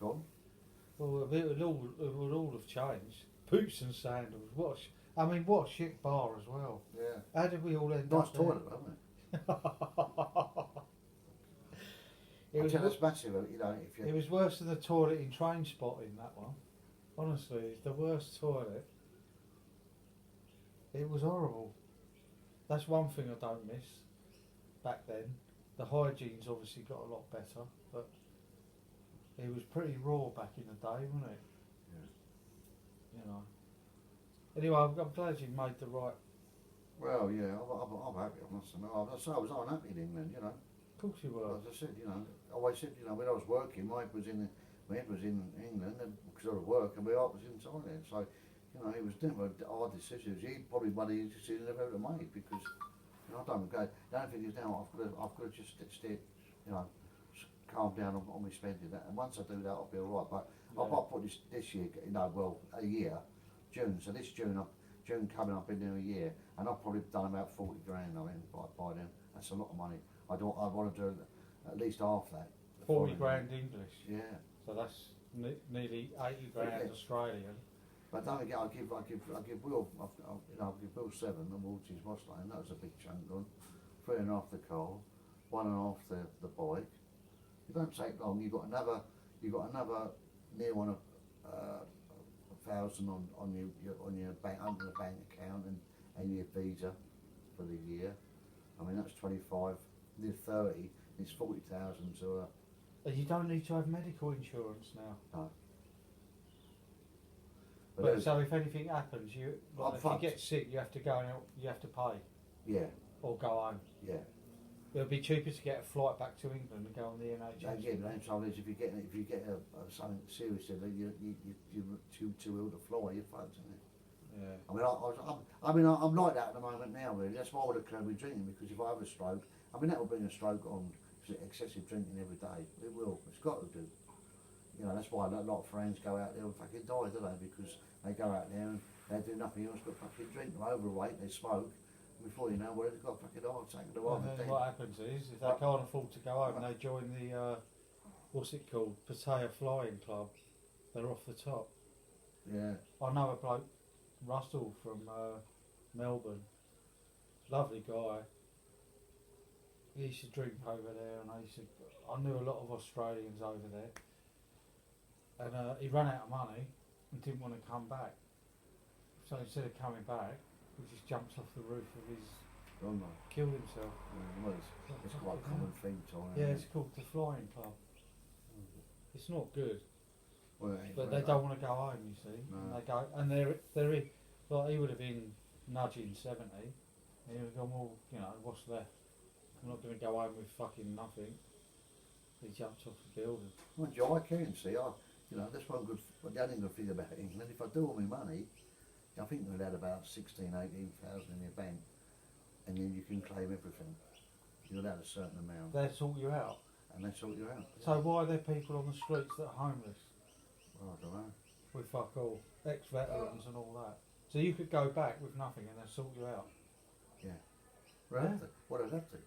gone. Well, it would all have changed. Boots and sandals. What a shit bar as well. Yeah. How did we all end Nice up there? toilet, wasn't it? That's massive, you know. If you It was worse than the toilet in Train Spotting, that one. Honestly, it's the worst toilet. It was horrible. That's one thing I don't miss back then. The hygiene's obviously got a lot better, but it was pretty raw back in the day, wasn't it? Yeah. You know. Anyway, I'm glad you made the right. Well, yeah, I'm happy. I must admit. I was unhappy in England, you know. Of course you were. As I said, you know, I always said, you know, when I was working, my head was in England because I was working, my heart was in Thailand. So, you know, it was never hard decisions. He probably one of the decisions I've ever made because, you know, I don't go. The only thing is now I've got to just stay, you know, calm down on my spending. And once I do that, I'll be all right. But I've got to put this year, you know, well, a year, June. So this June coming up in a year, and I've probably done about 40 grand. I mean, by then, that's a lot of money. I want to do at least half that. 40 grand English. Yeah. So that's nearly 80 grand Australian. But don't forget, I give Will, you know, I give Will 7 and Waltzy's Mustang. That was a big chunk gone. 3.5 the car, 1.5 the bike. It don't take long. You got another near on a thousand on your bank under the bank account and your visa for the year. I mean that's 25. Near 30, it's 40,000 to You don't need to have medical insurance now. no. But so if anything happens, if you get sick, you have to go and you have to pay. Yeah. Or go home. Yeah. It'll be cheaper to get a flight back to England and go on the NHS. Yeah, but the trouble is if you get something serious, you're too ill to fly, you're fucked, isn't it? Yeah. I mean, I'm like that at the moment now. Really, that's why I would have carried drinking because if I have a stroke, I mean that will bring a stroke on excessive drinking every day. It will. It's got to do. You know, that's why a lot of friends go out there and fucking die, don't they? Because they go out there and they do nothing else but fucking drink. They're overweight, they smoke. Before you know, well, they've got a fucking heart attack. What happens is, if they can't afford to go home, they join the what's it called, Pattaya Flying Club. They're off the top. Yeah. I know a bloke, Russell from Melbourne. Lovely guy. He used to drink over there, and I knew a lot of Australians over there. And he ran out of money and didn't want to come back. So instead of coming back, he just jumped off the roof of his. Killed himself. Well, it's quite a common thing, Tom. Yeah, it's called the Flying Club. It's not good. Well, but they don't want to go home, you see. No. And they go, and like he would have been nudging 70. And he would have gone, well, you know, what's left? I'm not going to go home with fucking nothing. He jumped off the building. Well, Joe, I can see. You know, that's one good. The only good thing about England, if I do all my money, I think we'll add about 16,000, 18,000 in your bank, and then you can claim everything. You'll add a certain amount. They sort you out. And they sort you out. So why are there people on the streets that are homeless? Well, I don't know. With fuck all, ex-veterans and all that. So you could go back with nothing and they'll sort you out. Yeah. Well, Yeah. I'd have to. What I'd have to.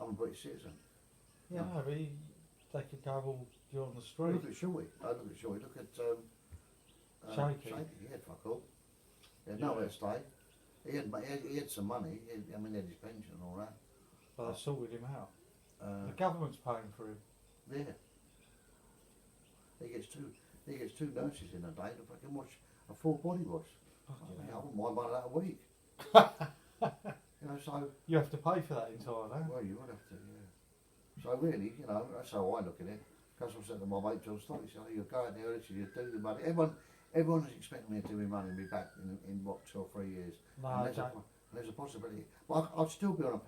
I'm a British citizen. Yeah, no, but they could go, well, you're on the street. Look at Shorty. Look at Shorty. Look at Shaky. He had fuck all. He had nowhere to stay. He had some money. He had his pension and all that. But they sorted him out. Uh, The government's paying for him. yeah. He gets two nurses in a day to fucking wash a full body wash. I wouldn't mind one of that a week. You know, so. You have to pay for that entirely. Well, you would have to, yeah. So really, you know, that's how I look at it. Because I said to my mate John Stock, he said, you go out there, you do the money. Everyone is expecting me to do my money and be back in what, 2 or 3 years. No, and there's a possibility. But I'd still be on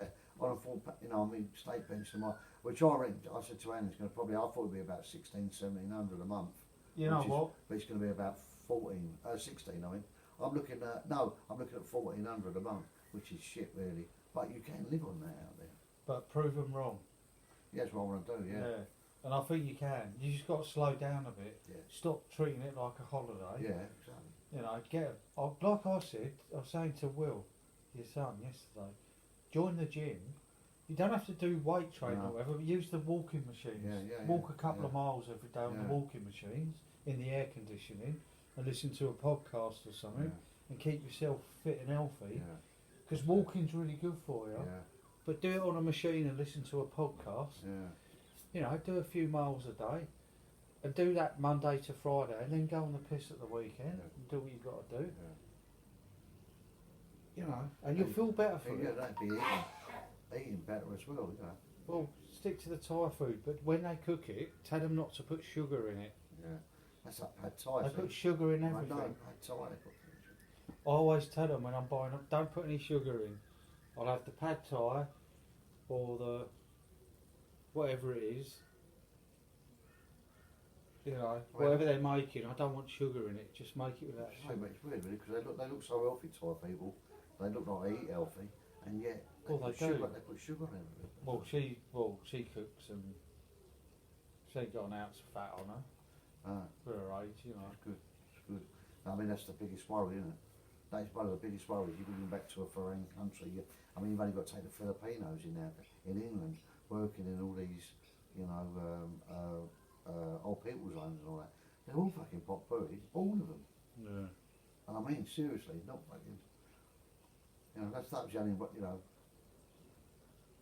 a full, you know, I mean, state pension, which I said to Anne, it's going to probably, I thought it would be about 1,700 a month. You know what? But it's going to be about 16, I mean. I'm looking at 1,400 a month, which is shit really. But you can live on that out there. But prove them wrong. Yeah, that's what I want to do, yeah. And I think you can. You just got to slow down a bit. Yeah. Stop treating it like a holiday. Yeah, exactly. You know, like I said, I was saying to Will, your son, yesterday, join the gym You don't have to do weight training No. or whatever, but use the walking machines. Yeah, Walk a couple yeah. of miles every day on the Yeah. walking machines in the air conditioning and listen to a podcast or something Yeah. and keep yourself fit and healthy. Yeah. Because walking's really good for you. Yeah. But do it on a machine and listen to a podcast. Yeah. You know, do a few miles a day and do that Monday to Friday and then go on the piss at the weekend and do what you've got to do. Yeah. You know, and you'll feel better for Yeah, it. that'd be eating better as well, you know. Well, stick to the Thai food, but when they cook it, tell them not to put sugar in it. Yeah. That's like pad Thai. They see? put sugar in I everything. know, pad Thai they put I always tell them when I'm buying them, don't put any sugar in. I'll have the pad Thai or the whatever it is. You know, whatever they're making, I don't want sugar in it. Just make it without It's sugar. weird, really, because they look so healthy, Thai people. They look like they eat healthy, and yet Well, put they do. sugar, they put sugar in it. Well, she cooks and she ain't got an ounce of fat on her for her age, you know. It's good, it's good. I mean, that's the biggest worry, isn't it? That's one of the biggest worries. You're going back to a foreign country. I mean, you've only got to take the Filipinos in there, in England, working in all these, you know, old people's homes and all that. They're all fucking pot booties, all of them. Yeah. And I mean, seriously, not fucking. You know, that's the only, you know.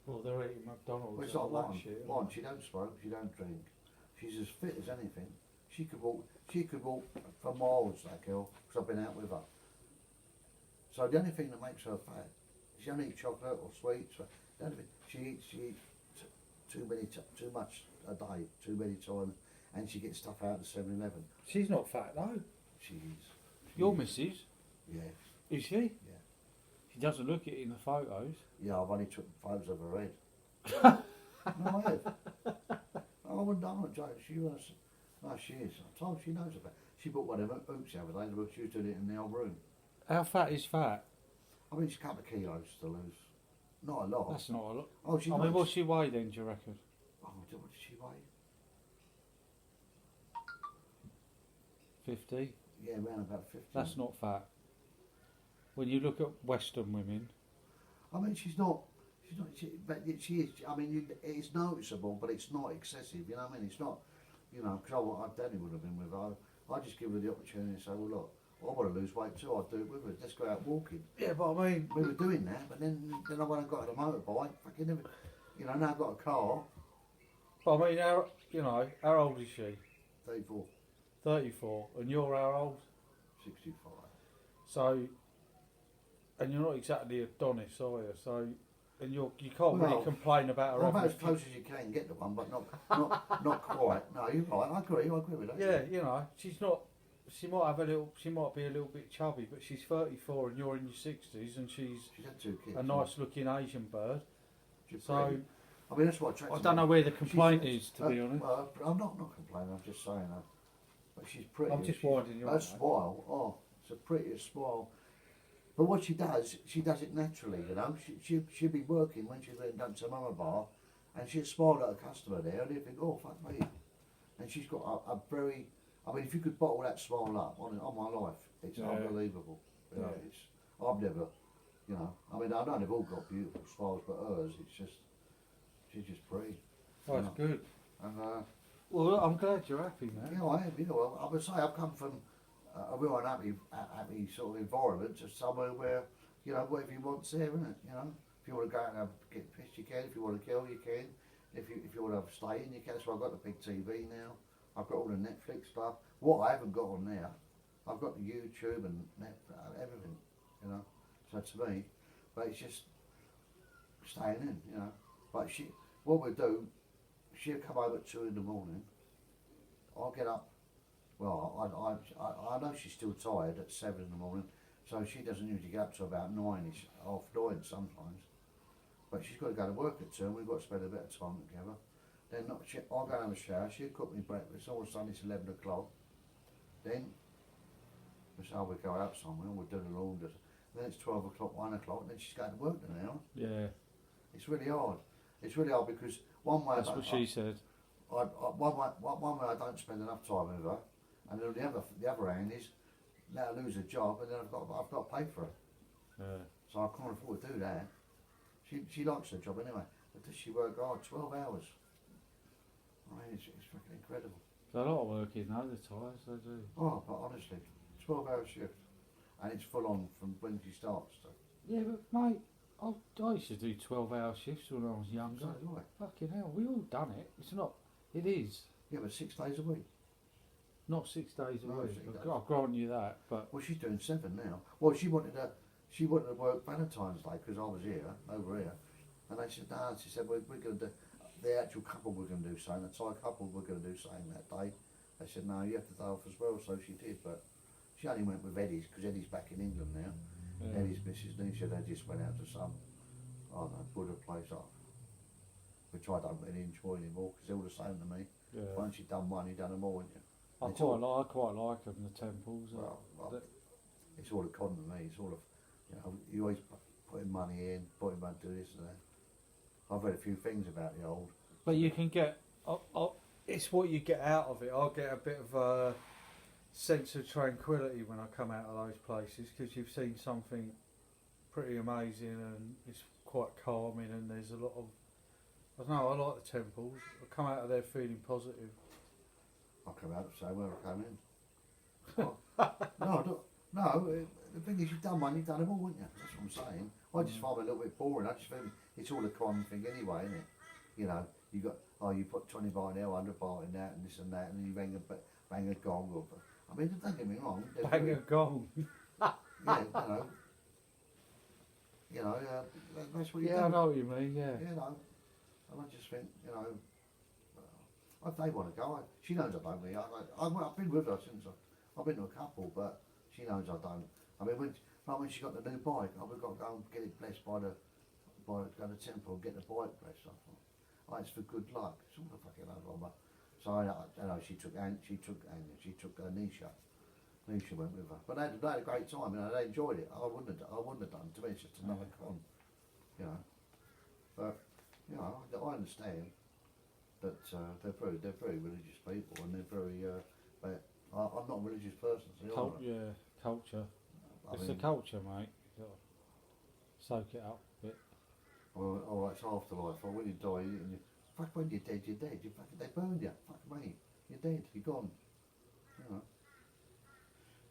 Well, they're eating McDonald's Well, it's and like all that one. shit. One, she don't smoke, she don't drink. She's as fit as anything. She could walk for miles, that girl, because I've been out with her. So the only thing that makes her fat, she don't eat chocolate or sweets. The only thing, she eats too much a day, too many times, and she gets stuff out of 7-Eleven. She's not fat though. She is. Your missus, Yeah, is she? yeah. She doesn't look it in the photos. Yeah, I've only took photos of her head. No, I have. I wouldn't know, Joe. She was. No, she is. I told her she knows about. She bought one of them oops the other day. But she was doing it in the old room. How fat is fat? I mean, she's a couple of kilos to lose. Not a lot. That's not a lot. Oh, she. I mean, what's she weigh then, do you reckon? Oh, what did she weigh? 50? Yeah, around about 50. That's not fat. When you look at Western women, I mean, she's not. But she is. I mean, it's noticeable, but it's not excessive. You know what I mean? It's not. You know, because I Danny would have been with her. I just give her the opportunity and say, well, look, I want to lose weight too. I'd do it with her. Let's go out walking. yeah, but I mean, We were doing that, but then I went and got a motorbike. Fucking never. You know, now I've got a car. how old is she? 34, 34, and you're how old? 65. So, and you're not exactly Adonis, are you? So, and you can't really Well, complain about her. Well, about having as close as you can get to one, but not quite. No, you're right. I agree with that. Yeah, you know, she's not. She might be a little bit chubby, but she's 34 and you're in your 60s, and she's She's had 2 kids. a nice-looking Asian bird. She's So, pretty. I mean, that's what attracts I me. don't know where the complaint is, to be honest. Well, I'm not complaining. I'm just saying that. But she's pretty. I'm just winding you up. Her smile. Oh, it's the prettiest smile. But what she does it naturally. You know, she'll be working when she's been done to Mama Bar, and she'll smile at a customer there, and he'll think, oh fuck me. And she's got a very. I mean, if you could bottle that smile up on my life, it's unbelievable. You know, Yeah. it's. I've never. You know, I mean, I know they've all got beautiful smiles, but hers, it's just. She's just pretty. Oh, it's good. And Well, I'm glad you're happy, man. you know, I would say I've come from a real unhappy sort of environment to somewhere where, you know, whatever you want's there, isn't it? You know, if you want to go out and get pissed, you can. If you want to kill, you can. If you want to have staying, you can. So I've got the big TV now. I've got all the Netflix stuff. What I haven't got on there, I've got the YouTube and everything. You know, so to me, but it's just staying in. You know, but what we do, she'll come home at 2 in the morning. I'll get up. Well, I know she's still tired at 7 in the morning, so she doesn't usually get up to about 9ish, half 9 sometimes. But she's got to go to work at 2, and we've got to spend a bit of time together. Then I'll go and have a shower. She'll cook me breakfast. All of a sudden it's 11 o'clock. Then we go out somewhere. We'll do the laundry. Then it's 12 o'clock, 1 o'clock. And then she's going to work in an hour. Yeah. It's really hard. It's really hard because one way That's what she said. one way I don't spend enough time with her, and then the other hand is let her lose a job, and then I've got to pay for it. Yeah. So I can't afford to do that. She likes her job anyway. But does she work hard? 12 hours. I mean, it's fucking incredible. There's a lot of work in the tyres, they do. Oh, but honestly, 12-hour shift. And it's full on from when she starts. So. Yeah, but mate, I used to do 12-hour shifts when I was younger. So do I. Fucking hell, we all done it. It's not. It is. Yeah, but 6 days a week. Not 6 days a No, week. 6 days. I'll grant you that, but Well, she's doing 7 now. Well, she wanted to work Valentine's Day because I was over here, and they said, no, she said, we're going to do, the actual couple we're going to do something, the Thai couple we're going to do something that day. They said, no, you have to day off as well, so she did, but she only went with Eddie's because Eddie's back in England now. yeah. Eddie's Mrs. Nisha, they just went out to some, I don't know, Buddha place off, which I don't really enjoy anymore because they're all the same to me. Yeah. Once you've done one, you've done them all, haven't you? I It's all- quite like them, the temples. Well, the- it's all a con to me. It's all of, you always putting money in, putting money to this and that. I've read a few things about the old. But you can get. It's what you get out of it. I'll get a bit of a sense of tranquility when I come out of those places because you've seen something pretty amazing and it's quite calming and there's a lot of. I don't know. I like the temples. I come out of there feeling positive. I come out the same way I came in. No. The thing is, you've done one, you've done them all, haven't you? That's what I'm saying. I just find it a little bit boring. I just think it's all a con thing anyway, isn't it? You know, you got you put 20 baht in there, 100 baht in that, and this and that, and you bang a gong. I mean, don't get me wrong. Bang a gong. Yeah, that's what you do. Yeah, I know what you mean. Yeah. And I just think, if they want to go, she knows I don't really. I've been with her since I've been to a couple, but she knows I don't. I mean, when she got the new bike, I've got to go and get it blessed by the go to the temple and get the bike blessed. I thought, it's for good luck. It's all the fucking over. So she took Nisha. Nisha went with her, but they had a great time. They enjoyed it. I wouldn't have done. To me, it's just another con. But I understand that they're very religious people, and they're very. But I'm not a religious person, so Culture. I It's mean, the culture, mate. You gotta soak it up a bit. Well, it's afterlife. Or when you die, fuck, when you're dead, you're dead. They burned you. Fuck me, you're dead. You're gone.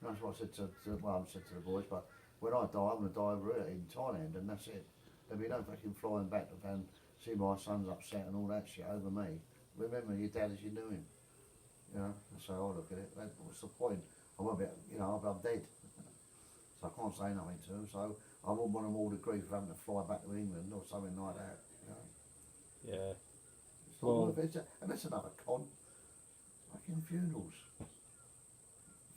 That's what I said to the boys. But when I die, I'm gonna die over here in Thailand, and that's it. There'll be no fucking flying back to and see my son's upset and all that shit over me. Remember your dad as you knew him. That's how I look at it. What's the point? I won't be, I'm dead. So I can't say nothing to them. So I wouldn't want them all to grief for having to fly back to England or something like that. Yeah. It's not worth it. And that's another con. Fucking funerals.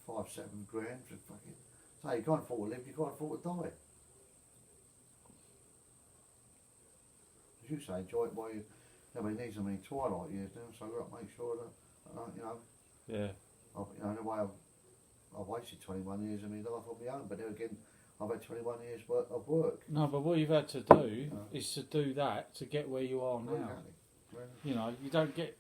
5-7 grand for fucking. So you can't afford to live, you can't afford to die. As you say, enjoy it while you. Needs so many twilight years now, so we've got to make sure that, Yeah. the way I've wasted 21 years of my life on my own, but then again, I've had 21 years worth of work. No, but what you've had to do is to do that to get where you are now. Exactly.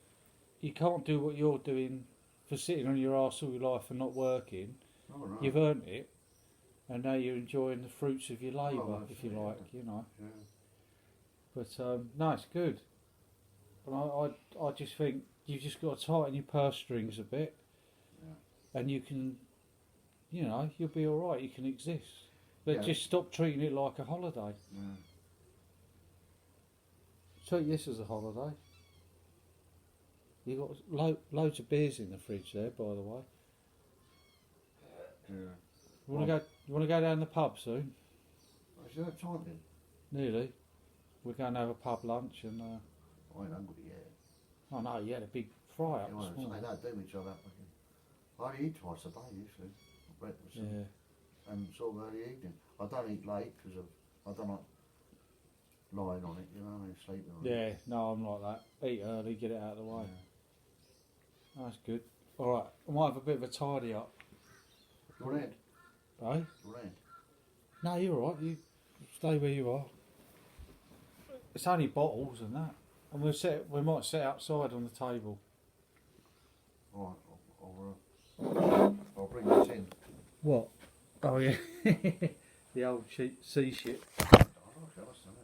You can't do what you're doing for sitting on your arse all your life and not working. Oh, no. You've earned it, and now you're enjoying the fruits of your labour, Well, if you yeah. like, Yeah. But no, it's good. But I just think you've just got to tighten your purse strings a bit, and you can, you'll be all right. You can exist, but just stop treating it like a holiday. Yeah. Treat this as a holiday. You got loads of beers in the fridge there, by the way. Yeah. You want to go down the pub soon? Is that time then? Nearly. We're going to have a pub lunch and. I ain't hungry yet. Oh no, you had a big fry up They this morning. don't do each other fucking. I only eat twice a day usually. Breakfast and sort of early evening. I don't eat late because I don't like lying on it, sleeping on it. Yeah, no, I'm like that. Eat early, get it out of the way. Yeah. That's good. Alright, I might have a bit of a tidy up. Your end? Eh? Your end? No, you're alright. You stay where you are. It's only bottles and that. And we might sit outside on the table. Alright, I'll bring this in. What? Oh yeah. The old sea ship. Oh, okay, what's that?